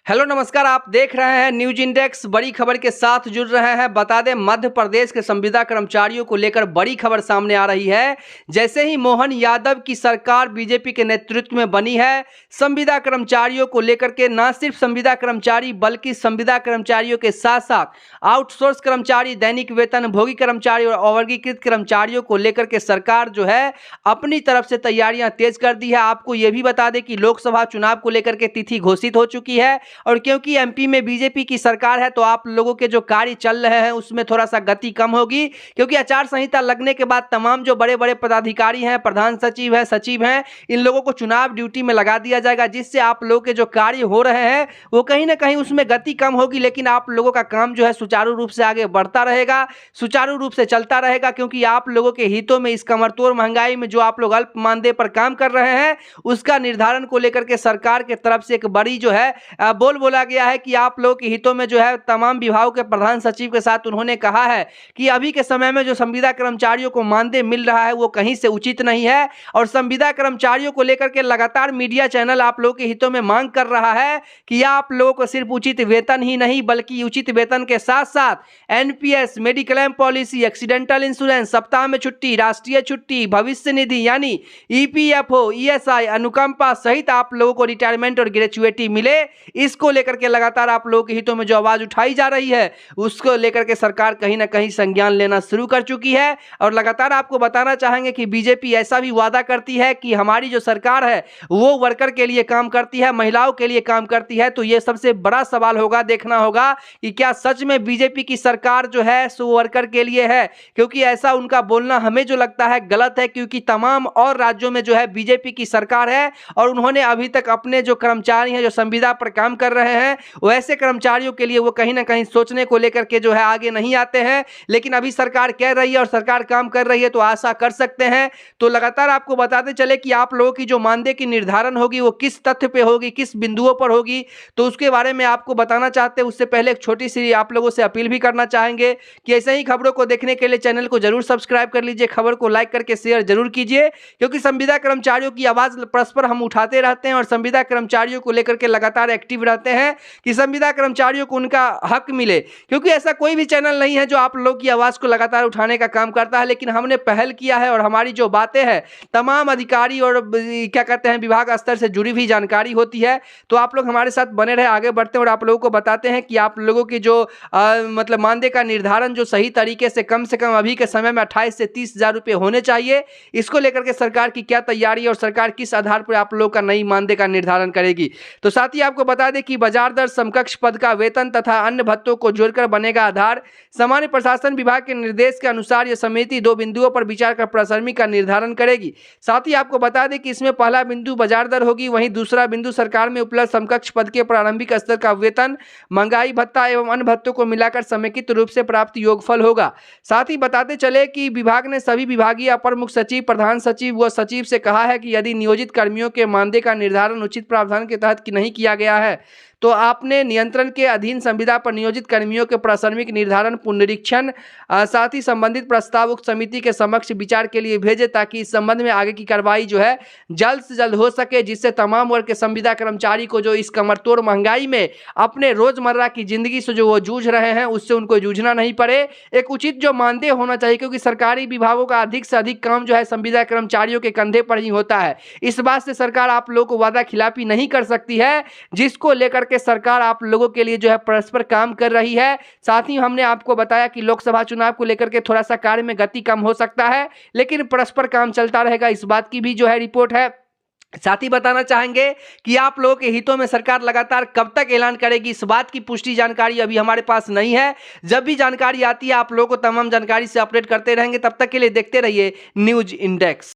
Hello नमस्कार, आप देख रहे हैं न्यूज इंडेक्स। बड़ी खबर के साथ जुड़ रहे हैं। बता दें, मध्य प्रदेश के संविदा कर्मचारियों को लेकर बड़ी खबर सामने आ रही है। जैसे ही मोहन यादव की सरकार बीजेपी के नेतृत्व में बनी है, संविदा कर्मचारियों को लेकर के न सिर्फ संविदा कर्मचारी बल्कि संविदा कर्मचारियों के साथ साथ आउटसोर्स कर्मचारी, दैनिक वेतन भोगी कर्मचारी और अवर्गीकृत कर्मचारियों को लेकर के सरकार जो है अपनी तरफ से तैयारियां तेज कर दी है। आपको यह भी बता दें कि लोकसभा चुनाव को लेकर के तिथि घोषित हो चुकी है और क्योंकि एमपी में बीजेपी की सरकार है तो आप लोगों के जो कार्य चल रहे हैं उसमें थोड़ा सा गति कम होगी, क्योंकि आचार संहिता लगने के बाद तमाम जो बड़े बड़े पदाधिकारी हैं, प्रधान सचिव है, सचिव हैं, इन लोगों को चुनाव ड्यूटी में लगा दिया जाएगा, जिससे आप लोगों के जो कार्य हो रहे हैं वो कहीं ना कहीं उसमें गति कम होगी। लेकिन आप लोगों का काम जो है सुचारू रूप से आगे बढ़ता रहेगा, सुचारू रूप से चलता रहेगा, क्योंकि आप लोगों के हितों में इस कमरतोड़ महंगाई में जो आप लोग अल्प मानदेय पर काम कर रहे हैं उसका निर्धारण को लेकर के सरकार के तरफ से एक बड़ी जो है बोला गया है कि आप लोगों के हितों में जो है तमाम विभागों के प्रधान सचिव के साथ उन्होंने कहा है कि अभी के समय में जो संविदा कर्मचारियों को मानदेय मिल रहा है वो कहीं से उचित नहीं है और संविदा कर्मचारियों को लेकर के लगातार मीडिया चैनल आप लोगों के हितों में मांग कर रहा है कि आप लोगों को सिर्फ उचित वेतन ही नहीं बल्कि उचित वेतन के साथ साथ NPS, mediclaim policy, accidental insurance, सप्ताह में छुट्टी, राष्ट्रीय छुट्टी, भविष्य निधि यानी ईपीएफओ, ईएसआई, अनुकंपा सहित आप लोगों को रिटायरमेंट और ग्रेचुइटी मिले। इसको लेकर के लगातार आप लोगों के हितों में जो आवाज उठाई जा रही है उसको लेकर के सरकार कहीं ना कहीं संज्ञान लेना शुरू कर चुकी है। और लगातार आपको बताना चाहेंगे कि बीजेपी ऐसा भी वादा करती है कि हमारी जो सरकार है वो वर्कर के लिए काम करती है, महिलाओं के लिए काम करती है। तो ये सबसे बड़ा सवाल होगा, देखना होगा कि क्या सच में बीजेपी की सरकार जो है सो वर्कर के लिए है, क्योंकि ऐसा उनका बोलना हमें जो लगता है गलत है, क्योंकि तमाम और राज्यों में जो है बीजेपी की सरकार है और उन्होंने अभी तक अपने जो कर्मचारी हैं जो संविदा पर काम कर रहे हैं वैसे कर्मचारियों के लिए वो कहीं ना कहीं सोचने को लेकर के जो है आगे नहीं आते हैं। लेकिन अभी सरकार कह रही है और सरकार काम कर रही है तो आशा कर सकते हैं। तो लगातार आपको बताते चले कि आप लोगों की जो मानदेय की निर्धारण होगी वो किस तथ्य पे होगी, किस बिंदुओं पर होगी, तो उसके बारे में आपको बताना चाहते हैं। उससे पहले एक छोटी सी आप लोगों से अपील भी करना चाहेंगे कि ऐसे ही खबरों को देखने के लिए चैनल को जरूर सब्सक्राइब कर लीजिए, खबर को लाइक करके शेयर जरूर कीजिए, क्योंकि संविदा कर्मचारियों की आवाज परस्पर हम उठाते रहते हैं और संविदा कर्मचारियों को लेकर के लगातार एक्टिव रहते हैं कि संविदा कर्मचारियों को उनका हक मिले। क्योंकि ऐसा कोई भी चैनल नहीं है जो आप लोग की आवाज को लगातार उठाने का काम करता है, लेकिन हमने पहल किया है और हमारी जो बातें हैं तमाम अधिकारी और क्या कहते हैं विभाग स्तर से जुड़ी हुई जानकारी होती है। तो आप लोग हमारे साथ बने रहे, आगे बढ़ते हैं और आप लोगों को बताते हैं कि आप लोगों की जो मतलब मानदेय का निर्धारण जो सही तरीके से कम अभी के समय में 28 से 30 हजार रुपये होने चाहिए। इसको लेकर के सरकार की क्या तैयारी है और सरकार किस आधार पर आप लोग का नई मानदेय का निर्धारण करेगी। तो साथ ही आपको बता दें कि बाजार दर, समकक्ष पद का वेतन तथा अन्य भत्तों को जोड़कर बनेगा आधार। सामान्य प्रशासन विभाग के निर्देश के अनुसार यह समिति 2 बिंदुओं पर विचार कर प्राथमिक का निर्धारण करेगी। साथ ही आपको बता दें कि इसमें पहला बिंदु बाजार दर होगी, वहीं दूसरा बिंदु सरकार में उपलब्ध समकक्ष पद के प्रारंभिक स्तर का वेतन, महंगाई भत्ता एवं अन्य भत्तों को मिलाकर समेकित रूप से प्राप्त योगफल होगा। साथ ही बताते चले कि विभाग ने सभी विभागीय अपर मुख्य सचिव, प्रधान सचिव व सचिव से कहा है कि यदि नियोजित कर्मियों के मानदेय का निर्धारण उचित प्रावधान के तहत नहीं किया गया है तो आपने नियंत्रण के अधीन संविदा पर नियोजित कर्मियों के प्राथमिक निर्धारण पुनरीक्षण साथ ही संबंधित प्रस्ताव उक्त समिति के समक्ष विचार के लिए भेजे, ताकि इस संबंध में आगे की कार्रवाई जो है जल्द से जल्द हो सके, जिससे तमाम वर्ग के संविदा कर्मचारी को जो इस कमरतोड़ महंगाई में अपने रोजमर्रा की जिंदगी से जो वो जूझ रहे हैं उससे उनको जूझना नहीं पड़े। एक उचित जो मानदेय होना चाहिए, क्योंकि सरकारी विभागों का अधिक से अधिक काम जो है संविदा कर्मचारियों के कंधे पर ही होता है। इस बात से सरकार आप लोगों को वादा खिलाफी नहीं कर सकती है, जिसको लेकर कि सरकार आप लोगों के लिए जो है परस्पर काम कर रही है। साथ ही हमने आपको बताया कि लोकसभा चुनाव को लेकर के थोड़ा सा कार्य में गति कम हो सकता है, लेकिन परस्पर काम चलता रहेगा, इस बात की भी जो है रिपोर्ट है। साथ ही बताना चाहेंगे कि आप लोगों के हितों में सरकार लगातार कब तक ऐलान करेगी, इस बात की पुष्टि जानकारी अभी हमारे पास नहीं है। जब भी जानकारी आती है आप लोगों को तमाम जानकारी से अपडेट करते रहेंगे। तब तक के लिए देखते रहिए न्यूज इंडेक्स।